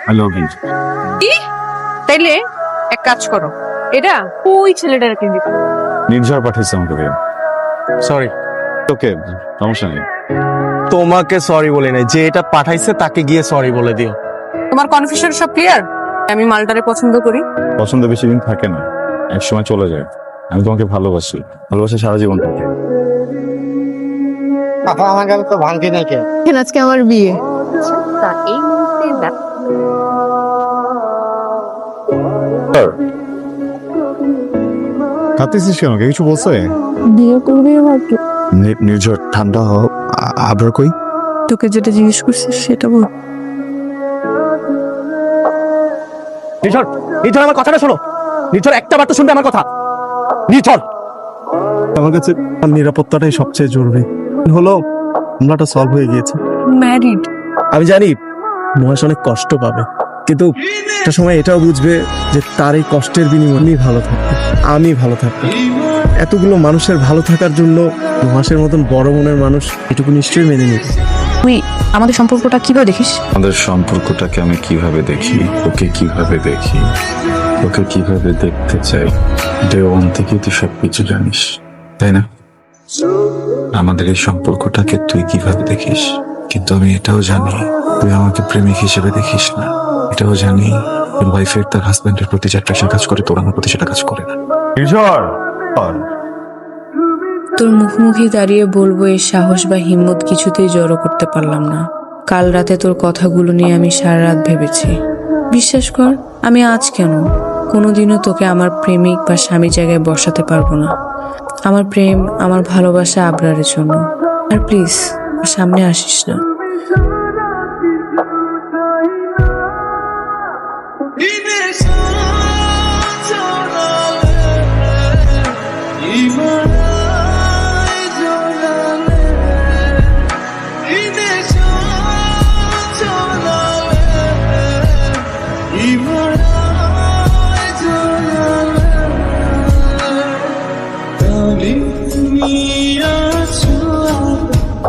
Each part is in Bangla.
I love you. কি? তাইলে এক কাজ করো, এটা ওই ছেলেটাকে দিবা। নির্ঝর পাঠাইছে আমাকে ভাইয়া। সরি, ওকে, সমস্যা নেই। তোমাকে সরি বলে নাই, যে এটা পাঠাইছে তাকে গিয়ে সরি বলে দিও। তোমার কনফিউশন সব ক্লিয়ার? আমি মালটারে পছন্দ করি। পছন্দ বেশি দিন থাকে না, এক সময় চলে যায়। আমি তোমাকে ভালোবাসি, ভালোবাসা সারা জীবন থাকে। আপা আমার গালে তো ভাঙতি নাই কে? আজকে আমার বিয়ে। তা এই মুহূর্তে কাঁদতেছিস কেন? কে কিছু বলছে? বিয়ে করবি ভাবছি। নির্ঝর ঠান্ডা হোক। আবার কই? তোকে যেটা জিজ্ঞেস করছিস সেটা বল। নির্ঝর, নির্ঝর আমার কথাটা শোনো। নির্ঝর একটা বার তো শুনবে আমার কথা। নির্ঝর, আমার কাছে নিরাপত্তাটাই সবচেয়ে জরুরি। হলো মামলাটা সলভ হয়ে গিয়েছে। ম্যারিড। আমি জানি মহেশ অনেক কষ্ট পাবে, কিন্তু একটা সময় এটাও বুঝবে যে তার এই কষ্টের বিনিময়ে আমি ভালো থাকবো, আমি ভালো থাকবো। এতগুলো মানুষের ভালো থাকার জন্য মহেশের মতন বড় মনের মানুষ এটুকু নিশ্চয়ই মেনে নেবে। তুই আমাদের সম্পর্কটা কিভাবে দেখিস? আমাদের সম্পর্কটাকে আমি কিভাবে দেখি, ওকে কিভাবে দেখি, ওকে কিভাবে দেখতে চাই, ডে ওয়ান থেকেই তুই সবকিছু জানিস, তাই না? আমাদের এই সম্পর্কটাকে তুই কিভাবে দেখিস, কিন্তু আমি এটাও জানি তুই আমাকে প্রেমিক হিসেবে দেখিস না। এটাও জানি ওয়াইফের তার হাজবেন্ডের প্রতি যে অ্যাট্রাকশন কাজ করে, তোর আমার প্রতি সেটা কাজ করে না। তোর মুখোমুখি দাঁড়িয়ে বলবো এই সাহস বা হিম্মত কিছুতেই জড়ো করতে পারলাম না। কাল রাতে তোর কথাগুলো নিয়ে আমি সারা রাত ভেবেছি। বিশ্বাস কর, আমি আজ কেন কোনোদিনও তোকে আমার প্রেমিক বা স্বামী জায়গায় বসাতে পারবো না। আমার প্রেম, আমার ভালোবাসা আবরারের জন্য। আর প্লিজ সামনে আসিস না।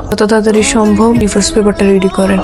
যত তাড়াতাড়ি সম্ভব ডিভোর্স পেপারটা রেডি করেন।